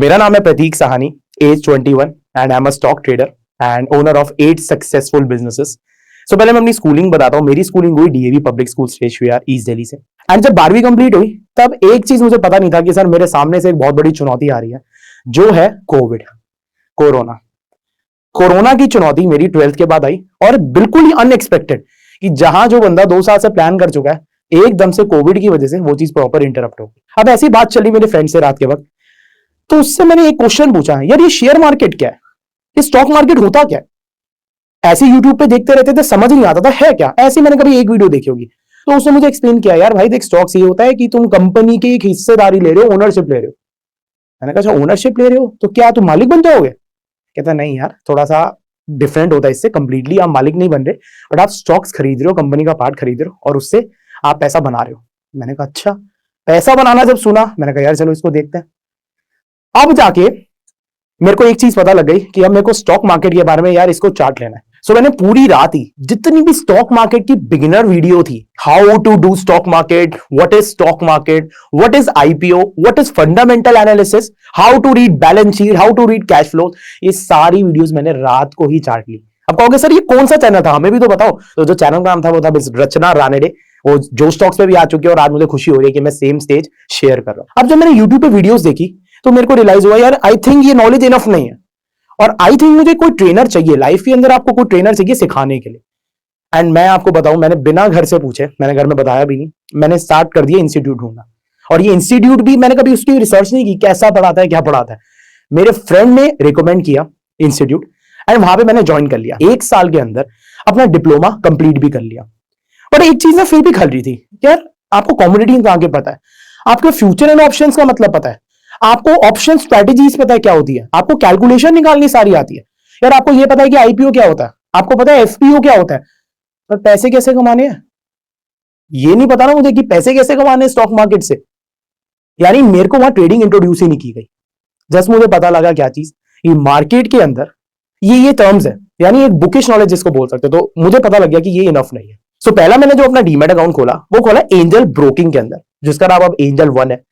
मेरा नाम है Prateek Sahni, age 21 and I am a stock trader and owner of 8 successful businesses. So पहले मैं अपनी स्कूलिंग बताता हूँ। मेरी स्कूलिंग हुई DAV public school stationery east Delhi से। एंड जब 12वीं कंप्लीट हुई तब एक चीज मुझे पता नहीं था कि सर मेरे सामने से एक बहुत बड़ी चुनौती आ रही है, जो है कोविड, कोरोना। कोरोना की चुनौती मेरी 12th के बाद आई और बिल्कुल ही अनएक्सपेक्टेड कि जहां जो बंदा 2 साल से प्लान कर चुका है, एकदम से कोविड की वजह से वो चीज प्रॉपर इंटरप्ट हो गई। अब ऐसी बात चली मेरे फ्रेंड से रात के वक्त, तो उससे मैंने एक क्वेश्चन पूछा, यार ये शेयर मार्केट क्या है, ये स्टॉक मार्केट होता क्या है? ऐसे यूट्यूब पे देखते रहते थे, समझ नहीं आता था है क्या। ऐसे मैंने कभी एक वीडियो देखी होगी, तो उसने मुझे एक्सप्लेन किया, यार भाई देख, स्टॉक्स ये होता है कि तुम कंपनी की एक हिस्सेदारी ले रहे हो, ओनरशिप ले रहे हो। मैंने कहा अच्छा ओनरशिप ले रहे हो तो क्या तुम मालिक बन जाओगे? कहता नहीं यार, थोड़ा सा डिफरेंट होता है इससे। कंप्लीटली आप मालिक नहीं बन रहे, बट आप स्टॉक्स खरीद रहे हो, कंपनी का पार्ट खरीद रहे हो और उससे आप पैसा बना रहे हो। मैंने कहा अच्छा। पैसा बनाना जब सुना, मैंने कहा यार चलो इसको देखते हैं। अब जाके मेरे को एक चीज पता लग गई कि अब मेरे को स्टॉक मार्केट के बारे में यार इसको चार्ट लेना है। सो मैंने पूरी रात ही जितनी भी स्टॉक मार्केट की बिगिनर वीडियो थी, how to do stock market, what is stock market, what is IPO, what is fundamental analysis, how to read balance sheet, how to read cash flow, ये सारी वीडियोस मैंने रात को ही chart ली। अब कहोगे sir ये कौन सा चैनल था, हमें भी तो बताओ। तो जो चैनल का नाम था वो था रचना रानडे, वो जो स्टॉक्स पे भी आ चुके हैं और आज मुझे खुशी हो रही है कि मैं सेम स्टेज शेयर कर रहा हूं। अब जब मैंने यूट्यूब पे वीडियोस देखी तो मेरे को रियलाइज हुआ, यार आई थिंक ये नॉलेज इनफ नहीं है और आई थिंक मुझे कोई ट्रेनर चाहिए लाइफ के अंदर। आपको कोई ट्रेनर चाहिए सिखाने के लिए। एंड मैं आपको बताऊं, मैंने बिना घर से पूछे, मैंने घर में बताया भी नहीं, मैंने स्टार्ट कर दिया इंस्टीट्यूट ढूंढना। और ये इंस्टीट्यूट भी मैंने कभी उसकी रिसर्च नहीं की, कैसा पढ़ाता है, क्या पढ़ाता है। मेरे फ्रेंड ने रिकमेंड किया इंस्टीट्यूट एंड वहां पे मैंने ज्वाइन कर लिया। 1 साल के अंदर अपना डिप्लोमा कंप्लीट भी कर लिया। पर एक चीज ना फिर भी खल रही थी, यार आपको कॉमोडिटी का आगे पता है, आपके फ्यूचर एंड ऑप्शंस का मतलब पता है, आपको ऑप्शन स्ट्रेटेजीज पता है क्या होती है, आपको कैलकुलेशन निकालनी सारी आती है। यार आपको ये पता है कि आईपीओ क्या होता है, आपको पता है एफपीओ क्या होता है, पर पैसे कैसे कमाने हैं ये नहीं पता ना मुझे कि पैसे कैसे कमाने हैं स्टॉक मार्केट से। यानी मेरे को वहां ट्रेडिंग इंट्रोड्यूस ही नहीं की गई। जस्ट मुझे पता लगा क्या चीज, ये मार्केट के अंदर ये टर्म्स है, यानी एक बुकिश नॉलेज जिसको बोल सकते हो। तो मुझे पता लग गया कि ये इनफ नहीं है। सो पहला मैंने जो अपना डीमैट अकाउंट खोला वो खोला एंजल ब्रोकिंग के अंदर, जिसका नाम अब एंजल 1 है।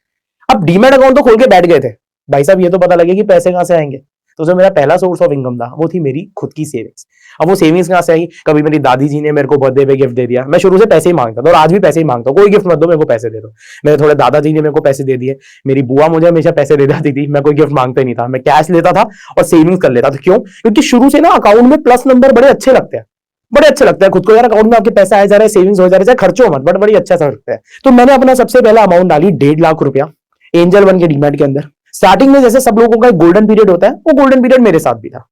अब डीमैट अकाउंट तो खोल के बैठ गए थे, भाई साहब ये तो पता लगे कि पैसे कहां से आएंगे। तो जो मेरा पहला सोर्स ऑफ इनकम था वो थी मेरी खुद की सेविंग्स। अब वो सेविंग्स कहां से आई? कभी मेरी दादी जी ने मेरे को बर्थडे पे गिफ्ट दे दिया, मैं शुरू से पैसे ही मांगता था और आज भी पैसे ही मांगता हूं, कोई गिफ्ट मत दो मेरे को पैसे दे दो। मेरे थोड़े दादाजी ने मेरे को पैसे दे दिए, मेरी बुआ मुझे हमेशा पैसे दे जाती थी, मैं कोई गिफ्ट मांगता ही नहीं था, मैं कैश लेता था और सेविंग्स कर लेता था। क्यों? क्योंकि शुरू से ना अकाउंट में प्लस नंबर बड़े अच्छे लगते हैं, बड़े अच्छे लगता है खुद को, यार अकाउंट में आपके पैसा आ जा रहा है, सेविंग्स हो जा रहा है, खर्चो मत, बट बड़ी अच्छा सा लगता है। तो मैंने अपना सबसे पहला अमाउंट डाली 1.5 लाख रुपया एंजल 1 के डीमैट के अंदर। स्टार्टिंग में जैसे सब लोगों का एक गोल्डन पीरियड होता है, वो गोल्डन पीरियड मेरे साथ भी था।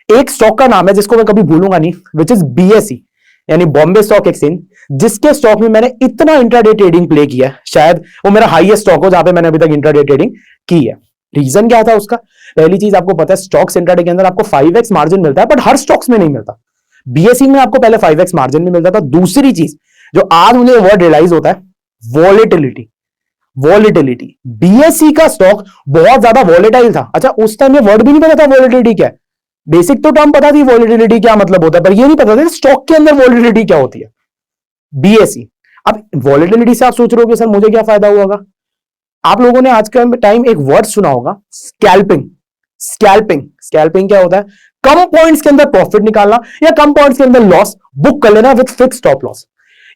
एक स्टॉक का नाम है जिसको मैं कभी भूलूंगा नहीं, विच इज बीएसई, यानी बॉम्बे स्टॉक एक्सचेंज, जिसके स्टॉक में मैंने इतना इंट्राडे ट्रेडिंग प्ले किया, शायद वो मेरा हाईएस्ट स्टॉक हो जहां पे मैंने अभी तक इंट्राडे ट्रेडिंग की है। रीजन क्या था उसका? पहली चीज आपको पता है स्टॉक्स इंट्राडे के अंदर आपको 5x मार्जिन मिलता है, बट हर स्टॉक्स में नहीं मिलता। बीएसई में आपको पहले 5x मार्जिन में मिलता था। दूसरी चीज जो आज मुझे वर्ड रियलाइज होता है, वॉलेटिलिटी। वॉलेटिलिटी, बीएसई का स्टॉक बहुत ज्यादा वॉलेटाइल था। अच्छा उस टाइम ये वर्ड भी नहीं पता था वॉलेटिलिटी क्या है। बेसिक तो टर्म पता थी वॉलेटिलिटी क्या मतलब होता है, पर ये नहीं पता था स्टॉक के अंदर वॉलेटिलिटी क्या होती है, बीएसई। अब वॉलेटिलिटी से आप सोच रहे हो कि सर मुझे क्या फायदा हुआ? आप लोगों ने आज के टाइम एक वर्ड सुना होगा, स्कैल्पिंग। स्कैल्पिंग, स्कैल्पिंग क्या होता है? कम पॉइंट्स के अंदर प्रॉफिट निकालना या कम पॉइंट्स के अंदर लॉस बुक कर लेना विद फिक्स स्टॉप लॉस।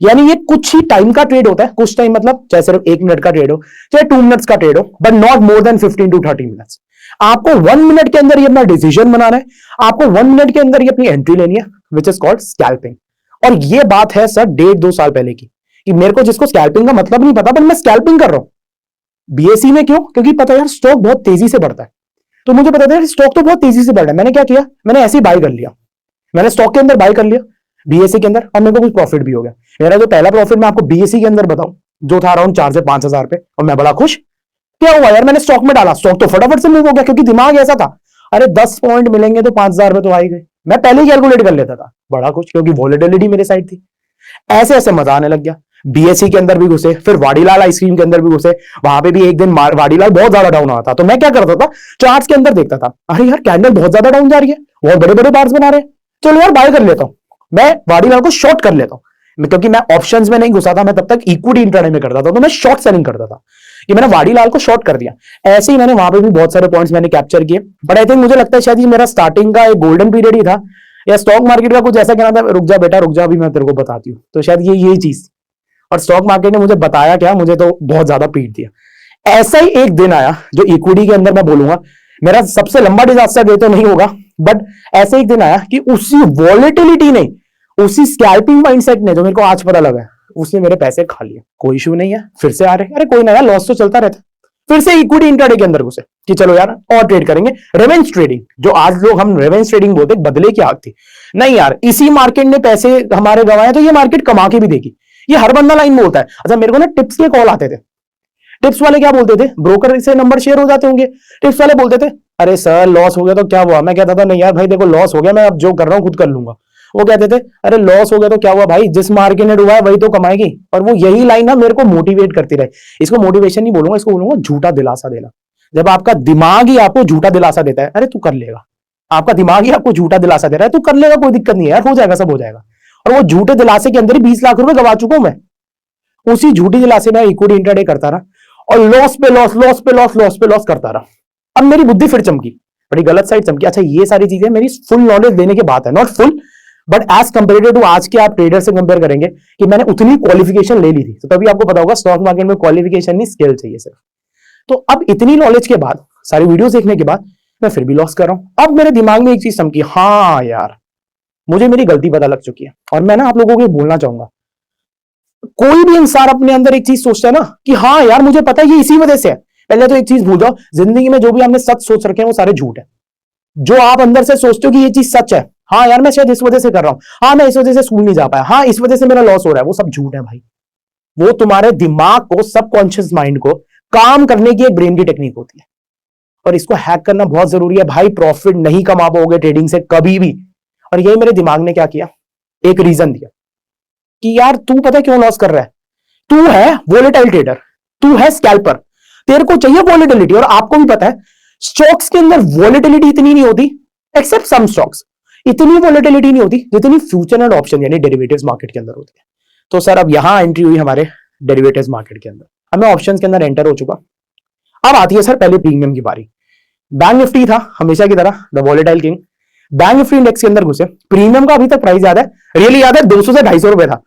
यानी ये कुछ ही टाइम का ट्रेड होता है, कुछ टाइम मतलब चाहे सिर्फ 1 मिनट का ट्रेड हो, चाहे 2 मिनट्स का ट्रेड हो, but not more than 15 to 30 minutes. आपको 1 मिनट के अंदर ये अपना डिसीजन बनाना है, आपको 1 मिनट के अंदर ये अपनी एंट्री लेनी है, विच इज कॉल्ड स्कैल्पिंग। और ये बात है सर 1.5-2 साल पहले की, कि मेरे को जिसको स्कैल्पिंग का मतलब नहीं पता, पर मैं स्कैल्पिंग कर रहा हूं बीएसई में। क्यों? क्योंकि पता है यार स्टॉक बहुत तेजी से बढ़ता है, तो मुझे पता था स्टॉक तो बहुत तेजी से बढ़ रहा है। मैंने क्या किया, मैंने ऐसे ही बाय कर लिया, मैंने स्टॉक के अंदर बाय कर लिया बीएसई के अंदर, और मेरे को कुछ प्रॉफिट भी हो गया। मेरा जो पहला प्रॉफिट मैं आपको बीएसई के अंदर बताऊं, जो था अराउंड 4 से 5 हजार पे, और मैं बड़ा खुश। क्या हुआ यार, मैंने स्टॉक में डाला, स्टॉक तो फटाफट से मूव हो गया, क्योंकि दिमाग ऐसा था अरे 10 पॉइंट मिलेंगे तो 5,000 रुपए तो आ ही गए। मैं पहले ही कैलकुलेट कर लेता था, बड़ा खुश, क्योंकि वॉलेटिलिटी मेरे साइड थी। ऐसे ऐसे मजा आने लग गया। बीएसई के अंदर भी घुसे, फिर वाडीलाल आइसक्रीम के अंदर भी घुसे। वहां पे भी एक दिन वाडीलाल बहुत ज्यादा डाउन हुआ था, तो मैं क्या करता था, चार्ट्स के अंदर देखता था, अरे यार कैंडल बहुत ज्यादा डाउन जा रही है, बहुत बड़े बड़े बार्स बना रहे हैं, चलो यार बाय कर लेता हूं, मैं वाडीलाल को शॉर्ट कर लेता हूं। क्योंकि मैं ऑप्शंस में नहीं घुसा था, मैं तब तक इक्विटी इंट्राडे में करता था, तो मैं शॉर्ट सेलिंग करता था। कि मैंने वाडीलाल को शॉर्ट कर दिया। ऐसे ही मैंने वहां पे भी बहुत सारे पॉइंट्स मैंने कैप्चर किए, बट आई थिंक मुझे लगता है शायद ये मेरा स्टार्टिंग का एक गोल्डन पीरियड ही था, या स्टॉक मार्केट का कुछ ऐसा कहना था, रुक जा बेटा रुक जा अभी मैं तेरे को बताती हूँ। तो शायद ये चीज, और स्टॉक मार्केट ने मुझे बताया क्या, मुझे तो बहुत ज्यादा पीट दिया। ऐसा ही एक दिन आया जो इक्विटी के अंदर मैं बोलूंगा मेरा सबसे लंबा डिजास्टर डे तो नहीं होगा, बट ऐसे एक दिन आया कि उसी वॉलेटिलिटी ने, उसी स्कैल्पिंग माइंडसेट ने, जो मेरे को आज पता लगा, उसने मेरे पैसे खा लिए। कोई इशू नहीं है, फिर से आ रहे, अरे कोई ना यार, लॉस तो चलता रहता है। फिर से इक्विटी इंट्राडे के अंदर घुसे कि चलो यार और ट्रेड करेंगे, रेवेंज ट्रेडिंग, जो आज लोग हम रेवेंज ट्रेडिंग बोलते, बदले की आग थी। नहीं यार, इसी मार्केट ने पैसे हमारे गंवाए तो ये मार्केट कमा के भी देगी, ये हर बंदा लाइन बोलता है। अच्छा, मेरे को ना टिप्स के कॉल आते थे, टिप्स वाले क्या बोलते थे, ब्रोकर से नंबर शेयर हो जाते होंगे, टिप्स वाले बोलते थे अरे सर लॉस हो गया तो क्या हुआ, मैं कहता था नहीं यार भाई देखो लॉस हो गया, मैं अब जो कर रहा हूं खुद कर लूंगा। वो कहते थे अरे लॉस हो गया तो क्या हुआ भाई, जिस मार्केट ने डूबा है वही तो कमाएगी। और वो यही लाइन ना मेरे को मोटिवेट करती रहे। इसको मोटिवेशन नहीं बोलूंगा, इसको बोलूंगा झूठा दिलासा देना। जब आपका दिमाग ही आपको झूठा दिलासा देता है, अरे तू कर लेगा, आपका दिमाग ही आपको झूठा दिलासा दे रहा है, तू कर लेगा, कोई दिक्कत नहीं है यार, हो जाएगा, सब हो जाएगा। और वो झूठे दिलासे के अंदर ही 20 लाख रुपए गवा चुका हूं मैं। उसी झूठी दिलासे में इक्विटी इंट्राडे करता रहा और लॉस पे लॉस, लॉस पे लॉस, लॉस पे लॉस करता रहा। अब मेरी बुद्धि फिर चमकी, बड़ी गलत साइड चमकी। अच्छा, ये सारी चीजें मेरी फुल नॉलेज देने के बाद है, not full but as comparative to आज के आप ट्रेडर से कंपेयर करेंगे कि मैंने उतनी क्वालिफिकेशन ले ली थी, तो तभी आपको पता होगा स्टॉक मार्केट में क्वालिफिकेशन नहीं स्किल चाहिए सिर्फ। तो अब इतनी नॉलेज के बाद, सारी वीडियोस देखने के बाद, मैं फिर भी लॉस कर रहा हूं। अब मेरे दिमाग में एक चीज चमकी, हाँ यार मुझे मेरी गलती पता लग चुकी है। और मैं ना आप लोगों को बोलना चाहूंगा, कोई भी इंसान अपने अंदर एक चीज सोचता है ना कि हाँ यार मुझे पता है ये इसी वजह से है। पहले तो एक चीज भूल जाओ, जिंदगी में जो भी आपने सच सोच रखे हैं वो सारे झूठ है। जो आप अंदर से सोचते हो कि ये चीज सच है, हाँ यार मैं शायद इस वजह से कर रहा हूं, हाँ मैं इस वजह से स्कूल नहीं जा पाया, हाँ इस वजह से मेरा लॉस हो रहा है, वो सब झूठ है भाई। वो तुम्हारे दिमाग को, सबकॉन्शियस माइंड को काम करने की एक ब्रेन की टेक्निक होती है, और इसको हैक करना बहुत जरूरी है भाई। प्रॉफिट नहीं कमा पाओगे ट्रेडिंग से कभी भी। और यही मेरे दिमाग ने क्या किया, एक रीजन दिया कि यार तू पता क्यों लॉस कर रहा है, तू है वोलेटाइल ट्रेडर, तू है स्कैल्पर, तेरे को चाहिए वोलेटिलिटी। और आपको भी पता है स्टॉक्स के अंदर वोलेटिलिटी इतनी नहीं होती, एक्सेप्ट सम स्टॉक्स, इतनी वोलेटिलिटी नहीं होती जितनी फ्यूचर एंड ऑप्शन यानी डेरिवेटिव्स मार्केट के अंदर होती है। तो सर अब यहां एंट्री हुई हमारे डेरिवेटिव्स मार्केट के अंदर। अब मैं ऑप्शंस के अंदर एंटर हो चुका। अब आती है सर पहले प्रीमियम की बारी। बैंक निफ्टी था हमेशा की तरह the volatile king. Bank Nifty index के अंदर घुसे, प्रीमियम का अभी तक प्राइस याद है, रियली याद है, 200 से 250 रुपए था,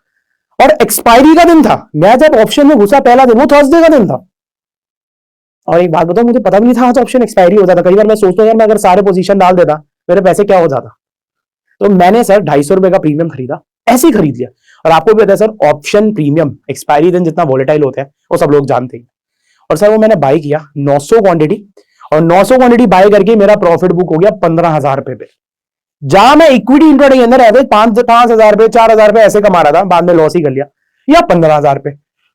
और एक्सपायरी का दिन था। मैं जब ऑप्शन में घुसा पहला दिन, वो थर्सडे का दिन था। और एक बात बताओ, मुझे पता भी नहीं था आज ऑप्शन एक्सपायरी हो जाता। कई बार मैं सोचता हूं यार मैं अगर सारे पोजीशन डाल देता मेरे पैसे क्या हो जाता। तो मैंने सर 250 रुपए का प्रीमियम खरीदा, ऐसे ही खरीद लिया। और आपको भी पता है सर ऑप्शन प्रीमियम एक्सपायरी दिन जितना वोलेटाइल होता है वो सब लोग जानते हैं। और सर वो मैंने बाय किया 900 क्वांटिटी, और 900 क्वांटिटी बाय करके मेरा प्रॉफिट बुक हो गया 15,000 रुपए पे। जहां मैं इक्विटी इंट्राडे के अंदर एवरेज 5,000 रुपए 4,000 रुपए ऐसे कमा रहा था, बाद में लॉस ही कर लिया, या 15,000 रुपए।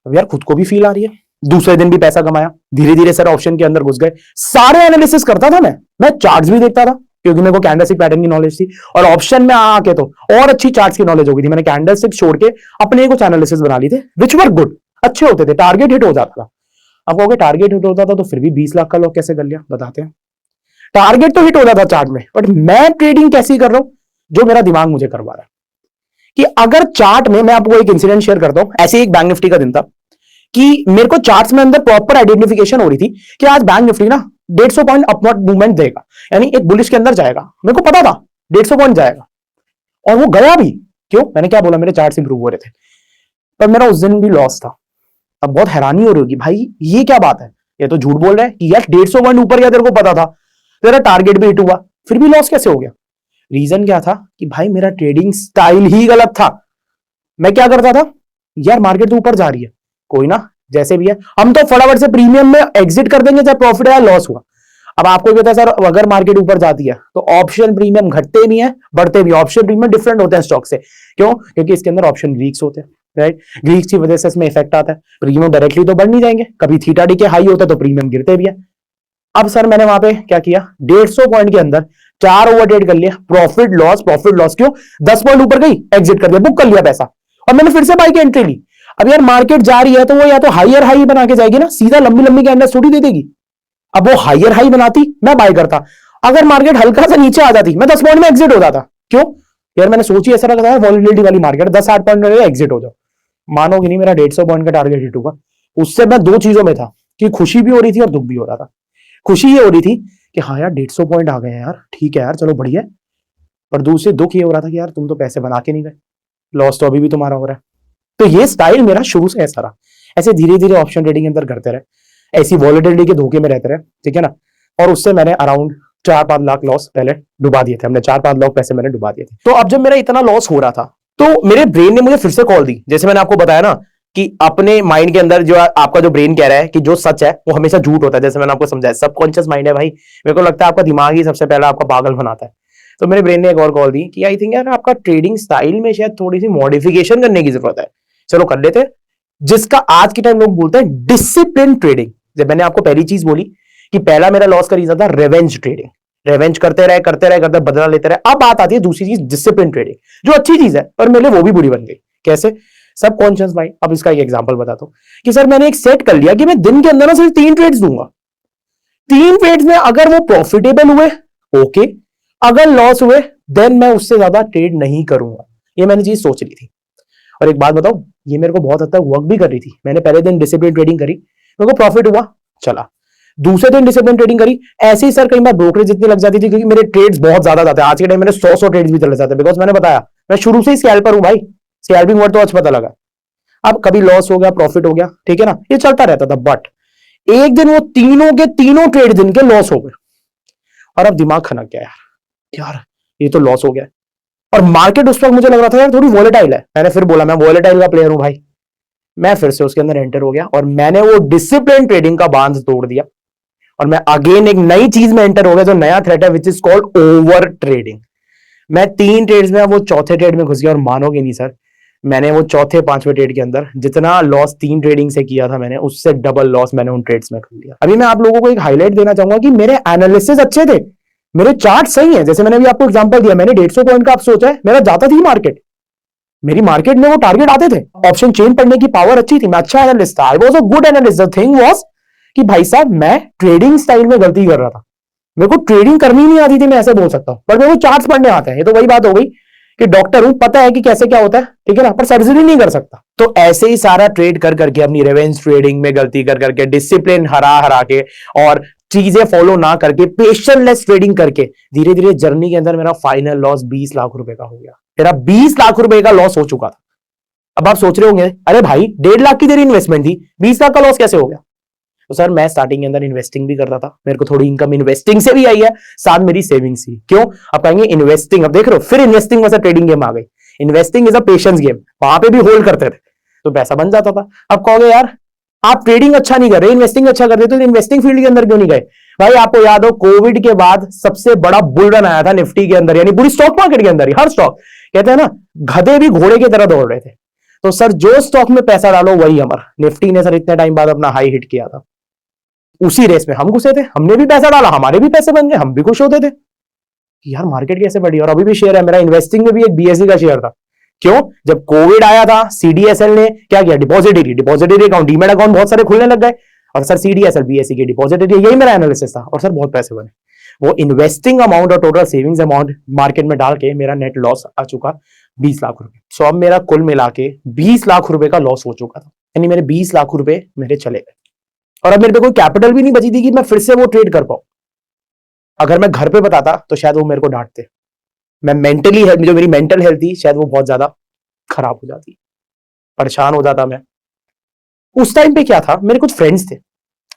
अब यार खुद को भी फील आ रही है, दूसरे दिन भी पैसा कमाया, धीरे धीरे सर ऑप्शन के अंदर घुस गए। सारे एनालिसिस करता था मैं चार्ट्स भी देखता था क्योंकि मेरे को कैंडलस्टिक पैटर्न की नॉलेज थी, और ऑप्शन में आके तो और अच्छी चार्ट्स की नॉलेज हो गई थी। मैंने कैंडलस्टिक छोड़ के अपने कुछ एनालिसिस बना लिए थे विच वर गुड, अच्छे होते थे, टारगेट हिट हो जाता था। अब कहोगे टारगेट हिट होता था तो फिर भी 20 लाख का लॉस कैसे कर लिया, बताते हैं। टारगेट तो हिट हो जाता चार्ट में, बट मैं ट्रेडिंग कैसी कर रहा हूं, जो मेरा दिमाग मुझे करवा रहा है। कि अगर चार्ट में, मैं आपको एक इंसिडेंट शेयर करता हूं, ऐसे एक बैंक निफ्टी का दिन था कि मेरे को चार्ट्स में अंदर प्रॉपर आइडेंटिफिकेशन हो रही थी कि आज बैंक निफ्टी ना 150 पॉइंट अपवर्ड मूवमेंट देगा, यानी एक बुलिश के अंदर जाएगा। मेरे को पता था 150 पॉइंट जाएगा, और वो गया भी। क्यों, मैंने क्या बोला, मेरे चार्ट्स इंप्रूव हो रहे थे, पर मेरा उस दिन भी लॉस था। अब बहुत हैरानी हो रही होगी भाई ये क्या बात है, ये तो झूठ बोल रहा है कि यार 150 पॉइंट ऊपर गया, तेरे को पता था, तेरा टारगेट भी हिट हुआ, फिर भी लॉस कैसे हो गया। रीजन क्या था कि भाई मेरा ट्रेडिंग स्टाइल ही गलत था। मैं क्या करता था, यार मार्केट तो ऊपर जा रही है, कोई ना जैसे भी है हम तो फटाफट से प्रीमियम में एग्जिट कर देंगे, चाहे प्रॉफिट या लॉस हुआ। अब आपको भी पता है सर, अगर मार्केट ऊपर जाती है तो ऑप्शन प्रीमियम घटते भी हैं बढ़ते भी। ऑप्शन प्रीमियम डिफरेंट होते हैं स्टॉक से, क्यों, क्योंकि इसके अंदर ऑप्शन ग्रीक्स होते हैं, राइट। ग्रीक्स की वजह से इसमें इफेक्ट आता है, प्रीमियम डायरेक्टली तो बढ़ नहीं जाएंगे, कभी थीटा डी के हाई होता है तो प्रीमियम गिरते भी है। अब सर मैंने वहां पे क्या किया, 150 पॉइंट के अंदर 4 ओवर ट्रेड कर लिया, प्रॉफिट लॉस, क्यों, 10 पॉइंट ऊपर गई, एग्जिट कर दिया, बुक कर लिया पैसा, और मैंने फिर से बाई की एंट्री ली। अब यार मार्केट जा रही है तो वो या तो हायर हाई बना के जाएगी ना, सीधा लंबी लंबी कैंडल थोड़ी दे देगी। अब वो हायर हाई बनाती, मैं बाय करता। अगर मार्केट हल्का सा नीचे आ जाती, मैं 10 पॉइंट में एग्जिट हो जाता। क्यों यार, मैंने सोची ऐसा लगा था वॉलिटिलिटी वाली मार्केट 10-8 पॉइंट में एग्जिट हो जाओ। मानोगे नहीं, मेरा 150 पॉइंट का टारगेट हिट हुआ। उससे मैं 2 चीजों में था, कि खुशी भी हो रही थी और दुख भी हो रहा था। खुशी ये हो रही थी कि हाँ यार 150 पॉइंट आ गए हैं यार, ठीक है यार, चलो बढ़िया है। और दूसरे दुख ये हो रहा था कि यार तुम तो पैसे बना के नहीं गए, लॉस तो अभी भी तुम्हारा हो रहा है। तो ये स्टाइल मेरा शुरू से ऐसा रहा। ऐसे धीरे धीरे ऑप्शन ट्रेडिंग के अंदर करते रहे, ऐसी वॉलेटिलिटी के धोखे में रहते रहे, ठीक है ना। और उससे मैंने अराउंड 4-5 लाख लॉस पहले डुबा दिए थे हमने, 4-5 लाख पैसे मैंने डुबा दिए थे। तो अब जब मेरा इतना लॉस हो रहा था तो मेरे ब्रेन ने मुझे फिर से कॉल दी। जैसे मैंने आपको बताया ना कि अपने माइंड के अंदर जो आपका जो ब्रेन कह रहा है कि जो सच है वो हमेशा झूठ होता है, जैसे मैंने आपको समझाया सबकॉन्शियस माइंड है भाई, मेरे को लगता है आपका दिमाग ही सबसे पहले आपका पागल बनाता है। तो मेरे ब्रेन ने एक और कॉल दी कि आई थिंक यार आपका ट्रेडिंग स्टाइल में शायद थोड़ी सी मॉडिफिकेशन करने की जरूरत है, चलो कर लेते हैं। जिसका आज के टाइम लोग बोलते हैं डिसिप्लिन ट्रेडिंग। जब मैंने आपको पहली चीज बोली कि पहला मेरा लॉस का रीजन था रेवेंज ट्रेडिंग, रेवेंज करते रहे बदला लेते रहे। अब बात आती है दूसरी चीज डिसिप्लिन ट्रेडिंग, जो अच्छी चीज है पर मेरे लिए वो भी बुरी बन गई। कैसे? Subconscious mind. अब इसका एक एग्जांपल बताता हूं कि सर मैंने एक सेट कर लिया कि मैं दिन के अंदर ना सिर्फ 3 ट्रेड्स दूंगा, 3 ट्रेड्स में अगर वो प्रॉफिटेबल हुए ओके, अगर लॉस हुए देन मैं उससे ज्यादा ट्रेड नहीं करूंगा। ये मैंने चीज सोच ली थी। और एक बात बताऊं, ये मेरे को बहुत हद तक वर्क भी कर रही थी। मैंने पहले दिन डिसिप्लिन ट्रेडिंग करी, मेरे को प्रॉफिट हुआ, चला। दूसरे दिन डिसिप्लिन ट्रेडिंग करी, ऐसे ही सर कई बार ब्रोकरेज इतनी लग जाती थी क्योंकि मेरे ट्रेड्स बहुत ज्यादा जाते हैं। आज के टाइम मेरे 100 ट्रेड्स भी चले जाते हैं, बिकॉज मैंने बताया मैं शुरू से ही स्कैल्पर हूं भाई, स्कैल्पिंग वर्ड तो आज पता लगा। अब कभी लॉस हो गया, प्रॉफिट हो गया, ठीक है ना, ये चलता रहता था। बट एक दिन वो तीनों के तीनों ट्रेड दिन के लॉस हो गए और अब दिमाग खनक गया यार, यार ये तो लॉस हो गया। और मार्केट उस वक्त मुझे लग रहा था यार थोड़ी वॉलेटाइल है। मैंने फिर बोला मैं वॉलेटाइल का प्लेयर हूं भाई, मैं फिर से उसके अंदर एंटर हो गया और मैंने वो डिसिप्लिन ट्रेडिंग का बांध तोड़ दिया और मैं अगेन एक नई चीज में एंटर हो गया जो नया थ्रेट है, which is called over trading. मैं 3 ट्रेड्स में वो चौथे ट्रेड में घुस गया और मानोगे नहीं सर, मैंने वो चौथे 5वें ट्रेड के अंदर जितना लॉस 3 ट्रेडिंग से किया था मैंने, उससे डबल लॉस मैंने उन ट्रेड्स में कर लिया। अभी मैं आप लोगों को एक हाईलाइट देना चाहूंगा कि मेरे एनालिसिस अच्छे थे, मेरे चार्ट सही है। जैसे मैंने अभी आपको एग्जांपल दिया, मैंने 150 पॉइंट का आप सोचा है, मेरा जाता थी मार्केट, मेरी मार्केट में वो टारगेट आते थे। ऑप्शन चेन पढ़ने की पावर अच्छी थी, मैं अच्छा एनालिस्ट था, I was a good analyst. The thing was कि भाई साहब मैं ट्रेडिंग स्टाइल में गलती कर रहा था, मेरे को ट्रेडिंग करनी नहीं आती थी, मैं ऐसे बोल सकता हूं, पर मेरे को चार्ट्स पढ़ने आते हैं। ये तो वही बात हो गई कि डॉक्टर हूं, पता है कि कैसे क्या होता है, ठीक है ना, पर सर्जरी नहीं कर सकता। तो ऐसे ही सारा ट्रेड कर करके, अपनी रेवेंज ट्रेडिंग में गलती कर करके, डिसिप्लिन हरा हरा के और चीजें फॉलो ना करके, पेशेंटलेस ट्रेडिंग करके, धीरे धीरे जर्नी के अंदर मेरा फाइनल लॉस 20 लाख रुपए का हो गया। मेरा 20 लाख रुपए का लॉस हो चुका था। अब आप सोच रहे होंगे अरे भाई 1.5 लाख की तेरी इन्वेस्टमेंट थी, 20 लाख का लॉस कैसे हो गया? तो सर मैं स्टार्टिंग के अंदर इन्वेस्टिंग भी करता था, मेरे को थोड़ी इनकम इन्वेस्टिंग से भी आई है, साथ मेरी सेविंग्स थी। क्यों? आप कहेंगे इन्वेस्टिंग, अब देख रहे हो फिर इन्वेस्टिंग में से ट्रेडिंग गेम आ गई। Investing is a patience game, वहां पे भी होल्ड करते थे तो पैसा बन जाता था। अब कहोगे यार आप ट्रेडिंग अच्छा नहीं कर रहे, इन्वेस्टिंग अच्छा कर रहे, तो इन्वेस्टिंग फील्ड के अंदर क्यों नहीं गए? भाई आपको याद हो कोविड के बाद सबसे बड़ा बुल रन आया था निफ्टी के अंदर, यानी पूरी स्टॉक मार्केट के अंदर ही, हर स्टॉक, कहते हैं ना गधे भी घोड़े की तरह दौड़ रहे थे। तो सर जो स्टॉक में पैसा डालो वही अमर। निफ्टी ने सर इतने टाइम बाद अपना हाई हिट किया था, उसी रेस में हम घुसे थे, हमने भी पैसा डाला, हमारे भी पैसे बन गए, हम भी खुश होते थे कि यार मार्केट कैसे बढ़ी। और अभी भी शेयर है मेरा, इन्वेस्टिंग में भी एक बीएसई का शेयर था। क्यों? जब कोविड आया था सीडीएसएल ने क्या किया, डिपॉजिटरी अकाउंट, डीमेट अकाउंट बहुत सारे खुलने लग गए और सर सीडीएसएल बीएसई की डिपॉजिटरी, यही मेरा एनालिसिस था और सर बहुत पैसे बने। वो इन्वेस्टिंग अमाउंट और टोटल सेविंग्स अमाउंट मार्केट में डाल के मेरा नेट लॉस आ चुका 20 लाख रुपए। सो अब मेरा कुल मिला के 20 लाख रुपए का लॉस हो चुका था, यानी मेरे 20 लाख रुपए मेरे चले गए और अब मेरे पे कोई कैपिटल भी नहीं बची थी कि मैं फिर से वो ट्रेड कर पाऊं। अगर मैं घर पे बताता तो शायद वो मेरे को डांटते, मैं मेंटली जो मेरी मेंटल हेल्थ थी शायद वो बहुत ज्यादा खराब हो जाती, परेशान हो जाता मैं। उस टाइम पे क्या था, मेरे कुछ फ्रेंड्स थे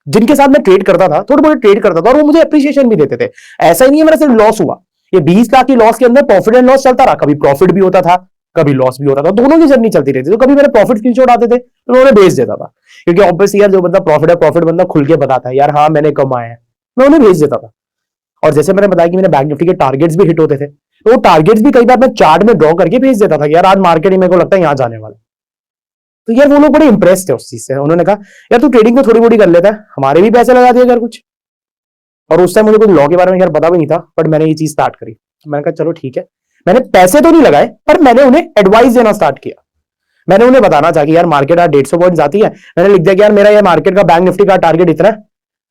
जिनके साथ मैं ट्रेड करता था, थोड़े बहुत ट्रेड करता था और वो मुझे अप्रिशिएशन भी देते थे। ऐसा ही नहीं है मेरा सिर्फ लॉस हुआ, ये 20 लाख की लॉस के अंदर प्रॉफिट एंड लॉस चलता रहा, कभी प्रॉफिट भी होता था कभी लॉस भी होता था, दोनों की जर्नी चलती रहती। तो कभी मेरे प्रॉफिट स्क्रीनशॉट आते थे तो मैं उन्हें भेज देता था, क्योंकि ऑब्वियसली यार जो बंदा प्रॉफिट है, प्रॉफिट बंदा खुल के बताता है यार हाँ मैंने कमाया है, मैं उन्हें भेज देता था। और जैसे मैंने बताया कि मेरे बैंक निफ्टी के टारगेट्स भी हिट होते थे, तो वो टारगेट्स भी कई बार मैं चार्ट में ड्रॉ करके भेज देता था कि यार आज मार्केट ही मेरे को लगता है यहां जाने वाला। तो यार वो लोग बड़े इंप्रेस थे उस चीज से, उन्होंने कहा यार तू ट्रेडिंग को थोड़ी मोड़ी कर लेता है, हमारे भी पैसे लगा दिए अगर कुछ। और उस टाइम मुझे कुछ लॉ के बारे में यार पता भी नहीं था, बट मैंने ये चीज स्टार्ट करी। मैंने कहा चलो ठीक है, मैंने पैसे तो नहीं लगाए पर मैंने उन्हें एडवाइस देना स्टार्ट किया। मैंने उन्हें बताना चाहा कि यार मार्केट आज 150 पॉइंट आती है, मैंने लिख दिया कि यार मेरा ये मार्केट का बैंक निफ्टी का टारगेट इतना है,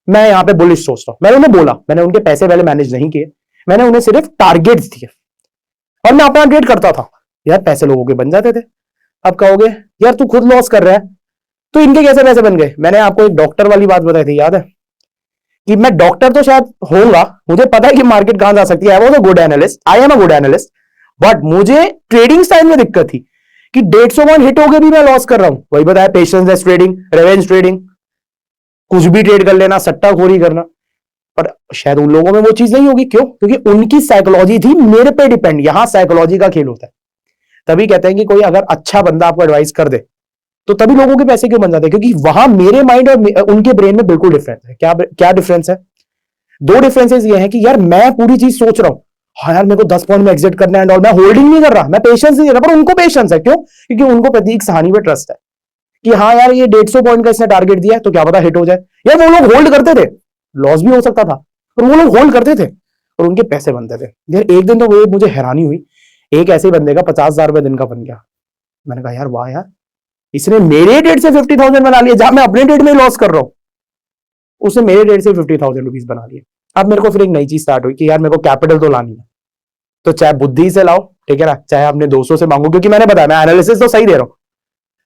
मैं यहाँ पे बुलिश सोचता हूँ। मैंने उन्हें बोला, मैंने उनके पैसे पहले मैनेज नहीं किए, मैंने उन्हें सिर्फ टारगेट्स दिए और मैं अपना ट्रेड करता था। यार पैसे लोगों के बन जाते थे। अब कहोगे यार तू खुद लॉस कर रहा है, तो इनके कैसे पैसे बन गए? मैंने आपको एक डॉक्टर वाली बात बताई थी, याद है कि मैं डॉक्टर तो शायद होऊंगा, मुझे पता है कि मार्केट कहां जा सकती है, I was a good analyst, I am a good analyst, but मुझे ट्रेडिंग स्टाइल में दिक्कत थी कि 150 पॉइंट हिट हो गए भी मैं लॉस कर रहा हूं। वही बताया, patience less trading, revenge trading, कुछ भी ट्रेड कर लेना, सट्टाखोरी करना। पर शायद उन लोगों में वो चीज नहीं होगी, क्यों? क्योंकि उनकी साइकोलॉजी थी मेरे पे डिपेंड। यहां साइकोलॉजी का खेल होता है। तभी कहते हैं कि कोई अगर अच्छा बंदा आपको एडवाइस कर दे तो तभी लोगों के पैसे क्यों बन जाते हैं, क्योंकि वहां मेरे माइंड और उनके ब्रेन में बिल्कुल डिफरेंस है। क्या क्या डिफरेंस है? दो डिफरेंसेस ये है कि यार मैं पूरी चीज सोच रहा हूं, हाँ यार मेरे को 10 पॉइंट में एग्जिट करना है और मैं होल्डिंग नहीं कर रहा, मैं पेशेंस नहीं दे रहा, पर उनको पेशेंस है। क्यों? क्योंकि उनको प्रतीक साहनी पे ट्रस्ट है कि हाँ यार ये 150 पॉइंट का इसने टारगेट दिया है तो क्या पता हिट हो जाए। यार वो लोग होल्ड करते थे, लॉस भी हो सकता था, पर वो लोग होल्ड करते थे और उनके पैसे बनते थे। यार एक दिन तो वो मुझे हैरानी हुई, एक ऐसे बंदे का 50,000 रुपए दिन का बन गया। मैंने कहा यार वाह यार, इसने मेरे डेट से 50,000 बना लिया, जहां मैं अपने डेट में लॉस कर रहा हूं, उसने मेरे डेट से 50,000 रुपीज बना लिए। अब मेरे को फिर एक नई चीज स्टार्ट हुई कि यार मेरे को कैपिटल तो लानी है, तो चाहे बुद्धि से लाओ, ठीक है ना, चाहे अपने दोस्तों से मांगो, क्योंकि मैंने बताया मैं एनालिसिस तो सही दे रहा हूं।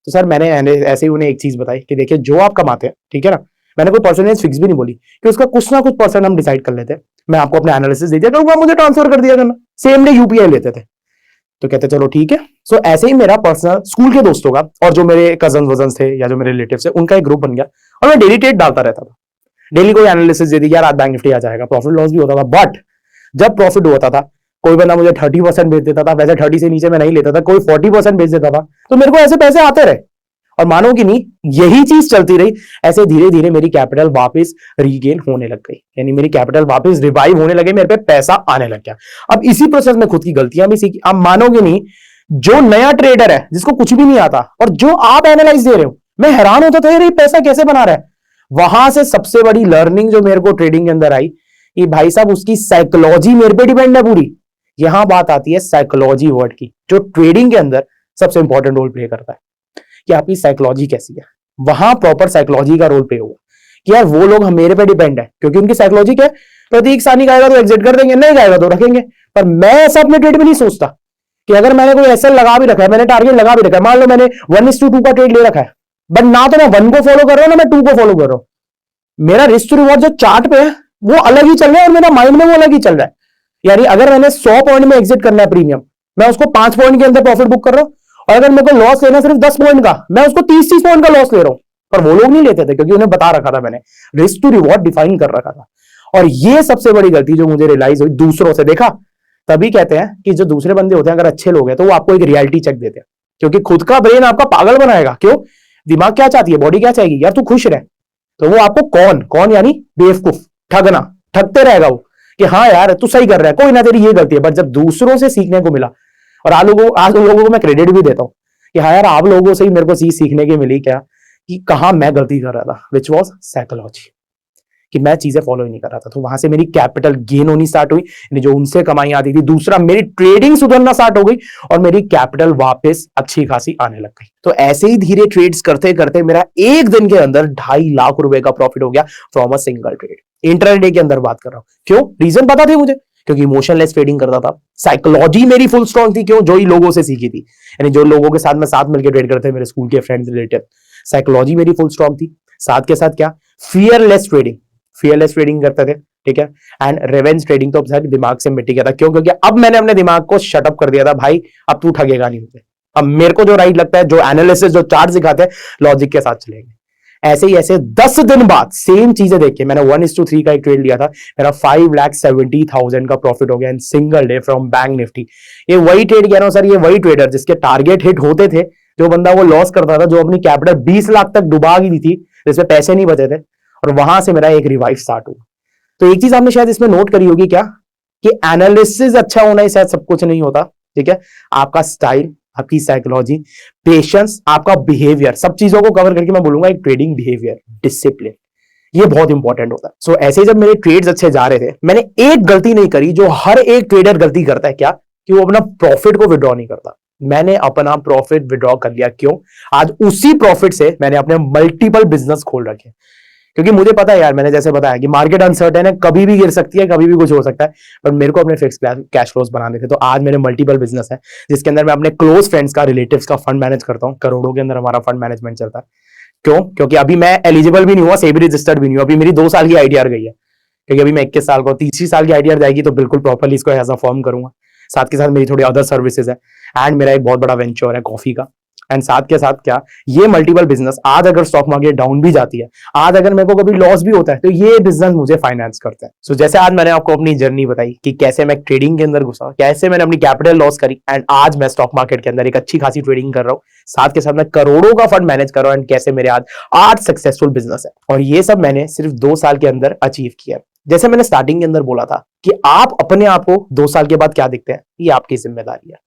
तो सर मैंने ऐसे ही उन्हें एक चीज बताई कि देखिए जो आप कमाते हैं, ठीक है ना, मैंने कोई परसेंटेज फिक्स भी नहीं बोली कि उसका कुछ ना कुछ परसेंट हम डिसाइड कर लेते हैं, मैं आपको अपने एनालिसिस दे दिया करूंगा, मुझे ट्रांसफर कर दिया करना, सेम डे यूपीआई लेते थे। तो कहते चलो ठीक है। सो ऐसे ही मेरा पर्सनल स्कूल के दोस्तों का और जो मेरे कजन वजन थे या जो मेरे रिलेटिव थे उनका एक ग्रुप बन गया और मैं डेली ट्रेड डालता रहता था। डेली कोई एनालिसिस दे दी, यार आज बैंक निफ्टी आ जाएगा, प्रॉफिट लॉस भी होता था। बट जब प्रॉफिट होता था, कोई बंदा मुझे 30% बेच देता था, वैसे 30 से नीचे मैं नहीं लेता था, कोई 40% बेच देता था, तो मेरे को ऐसे पैसे आते रहे। और मानो कि नहीं, यही चीज चलती रही। ऐसे धीरे धीरे मेरी कैपिटल वापस रीगेन होने लग गई, यानी मेरी कैपिटल वापस रिवाइव होने लगे, मेरे पे पैसा आने लग गया। अब इसी प्रोसेस में खुद की गलतियां भी सीखी। अब मानोगे नहीं, जो नया ट्रेडर है जिसको कुछ भी नहीं आता और जो आप एनालाइज दे रहे हो, मैं हैरान होता था यार ये पैसा कैसे बना रहा है। वहां से सबसे बड़ी लर्निंग जो मेरे को ट्रेडिंग के अंदर आई कि भाई साहब उसकी साइकोलॉजी मेरे पे डिपेंड है पूरी। यहां बात आती है साइकोलॉजी वर्ड की, जो ट्रेडिंग के अंदर सबसे इंपॉर्टेंट रोल प्ले करता है कि आपकी साइकोलॉजी कैसी है। वहां प्रॉपर साइकोलॉजी का रोल प्ले होगा कि यार वो लोग मेरे पे डिपेंड है, क्योंकि उनकी साइकोलॉजी क्या है, प्रतीक सानी गाएगा तो एग्जिट कर देंगे, नहीं गाएगा तो रखेंगे। पर मैं ऐसा अपने ट्रेड में नहीं सोचता कि अगर मैंने कोई एसएल लगा भी रखा है, मैंने टारगेट लगा भी रखा है, मान लो मैंने 1:2 का ट्रेड ले रखा है, बट ना तो मैं 1 को फॉलो कर रहा हूं ना मैं 2 को फॉलो कर रहा हूं। मेरा रिस्क टू रिवॉर्ड जो चार्ट पे है वो अलग ही चल रहा है और मेरा माइंड में वो अलग ही चल रहा है। यानी अगर मैंने 100 पॉइंट में एग्जिट करना है प्रीमियम, मैं उसको 5 पॉइंट के अंदर प्रॉफिट बुक कर रहा हूं, और अगर मेरे को लॉस लेना सिर्फ 10 पॉइंट का, मैं उसको 30-30 पॉइंट का लॉस ले रहा हूं। पर वो लोग नहीं लेते थे क्योंकि उन्हें बता रखा था, मैंने रिस्क टू रिवॉर्ड डिफाइन कर रखा था। और ये सबसे बड़ी गलती जो मुझे रियलाइज हुई, दूसरों से देखा। तभी कहते हैं कि जो दूसरे बंदे होते हैं अगर अच्छे लोग हैं तो वो आपको एक रियलिटी चेक देते हैं, क्योंकि खुद का ब्रेन आपका पागल बनाएगा। क्यों? दिमाग क्या चाहती है, बॉडी क्या चाहेगी, यार तू खुश रहे, तो वो आपको कौन कौन यानी बेवकूफ, ठगना, ठगते रहेगा वो कि हाँ यार तू सही कर रहा है, कोई ना तेरी ये गलती है। बट जब दूसरों से सीखने को मिला, और आज उन लोगों को मैं क्रेडिट भी देता हूं कि हाँ यार आप लोगों से ही मेरे को चीज सीखने की मिली, क्या कि कहां मैं गलती कर रहा था, विच वॉज साइकोलॉजी, कि मैं चीजें फॉलो ही नहीं कर रहा था। तो वहां से मेरी कैपिटल गेन होनी स्टार्ट हुई, यानी जो उनसे कमाई आती थी। दूसरा, मेरी ट्रेडिंग सुधरना स्टार्ट हो गई और मेरी कैपिटल वापस अच्छी खासी आने लग गई। तो ऐसे ही धीरे ट्रेड्स करते करते मेरा एक दिन के अंदर 2.5 लाख रुपए का प्रॉफिट हो गया from a single trade. Intraday के अंदर बात कर रहा हूं। क्यों? रीजन पता थी मुझे, क्योंकि इमोशनलेस ट्रेडिंग करता था। साइकोलॉजी मेरी फुल स्ट्रॉन्ग थी। क्यों? जो ही लोगों से सीखी थी, यानी जो लोगों के साथ मैं साथ मिलकर ट्रेड करते थे, मेरे स्कूल के फ्रेंड्स रिलेटिव, साइकोलॉजी मेरी फुल स्ट्रॉन्ग थी। साथ के साथ क्या, फियरलेस ट्रेडिंग करते थे, ठीक है। एंड रिवेंज ट्रेडिंग तो दिमाग से मिट गया था। क्यों? क्योंकि अब मैंने अपने दिमाग को शटअप कर दिया था, भाई अब तू ठगेगा नहीं मुझे। अब मेरे को जो राइट लगता है, जो एनालिसिस, जो चार्ट सिखाते हैं, लॉजिक के साथ चलेंगे। ऐसे ही ऐसे 10 दिन बाद सेम चीजें देख के मैंने 1:3 का एक ट्रेड लिया था, मेरा 5,70,000 का प्रॉफिट हो गया in single day from bank Nifty. ये वही ट्रेड कह रहा हूं सर, ये वही ट्रेडर जिसके टारगेट हिट होते थे, जो बंदा वो लॉस करता था, जो अपनी कैपिटल 20 लाख तक डुबा गई थी, जिसमें पैसे नहीं बचे थे, और वहां से मेरा एक रिवाइव स्टार्ट हुआ। तो एक चीज आपने शायद इसमें नोट करी होगी, क्या कि एनालिसिस अच्छा होना ही शायद सब कुछ नहीं होता, ठीक है। आपका स्टाइल, आपकी साइकोलॉजी, पेशेंस, आपका बिहेवियर, सब चीजों को कवर करके मैं बोलूंगा एक ट्रेडिंग बिहेवियर, डिसिप्लिन, ये बहुत इंपॉर्टेंट होता है। सो ऐसे ही जब मेरे ट्रेड्स अच्छे जा रहे थे, मैंने एक गलती नहीं करी जो हर एक ट्रेडर गलती करता है, क्या कि वो अपना प्रॉफिट को विड्रॉ नहीं करता। मैंने अपना प्रॉफिट विड्रॉ कर लिया। क्यों? आज उसी प्रॉफिट से मैंने अपने मल्टीपल बिजनेस खोल रखे, क्योंकि मुझे पता है यार, मैंने जैसे बताया कि मार्केट अनसर्टेन है, कभी भी गिर सकती है, कभी भी कुछ हो सकता है, पर मेरे को अपने फिक्स कैश फ्लोज बनाने थे। तो आज मेरे मल्टीपल बिजनेस है, जिसके अंदर मैं अपने क्लोज फ्रेंड्स का, रिलेटिव्स का फंड मैनेज करता हूं। करोड़ों के अंदर हमारा फंड मैनेजमेंट चलता है। क्यों? क्योंकि अभी मैं एलिजिबल भी नहीं हुआ, सेबी रजिस्टर्ड भी नहीं हुआ, अभी मेरी 2 साल की आईटीआर गई है, क्योंकि अभी मैं 21 साल का हूं, तीसरी साल की आईटीआर जाएगी तो बिल्कुल प्रॉपर्ली इसको एज अ फॉर्म करूंगा। साथ के साथ मेरी थोड़ी अदर सर्विसेज है एंड मेरा एक बहुत बड़ा वेंचर है कॉफी का। एंड साथ के साथ क्या, ये मल्टीपल बिजनेस, आज अगर स्टॉक मार्केट डाउन भी जाती है, आज अगर मेरे को कभी लॉस भी होता है, तो ये बिजनेस मुझे फाइनेंस करता है। सो जैसे आज मैंने आपको अपनी जर्नी बताई कि कैसे मैं ट्रेडिंग के अंदर घुसा, कैसे मैंने अपनी कैपिटल लॉस करी एंड आज मैं स्टॉक मार्केट के अंदर एक अच्छी खासी ट्रेडिंग कर रहा हूँ, साथ के साथ मैं करोड़ों का फंड मैनेज कर रहा हूँ एंड कैसे मेरे आज 8 सक्सेसफुल बिजनेस है, और ये सब मैंने सिर्फ 2 साल के अंदर अचीव किया। जैसे मैंने स्टार्टिंग के अंदर बोला था कि आप अपने आप को 2 साल के बाद क्या दिखते हैं, ये आपकी जिम्मेदारी है।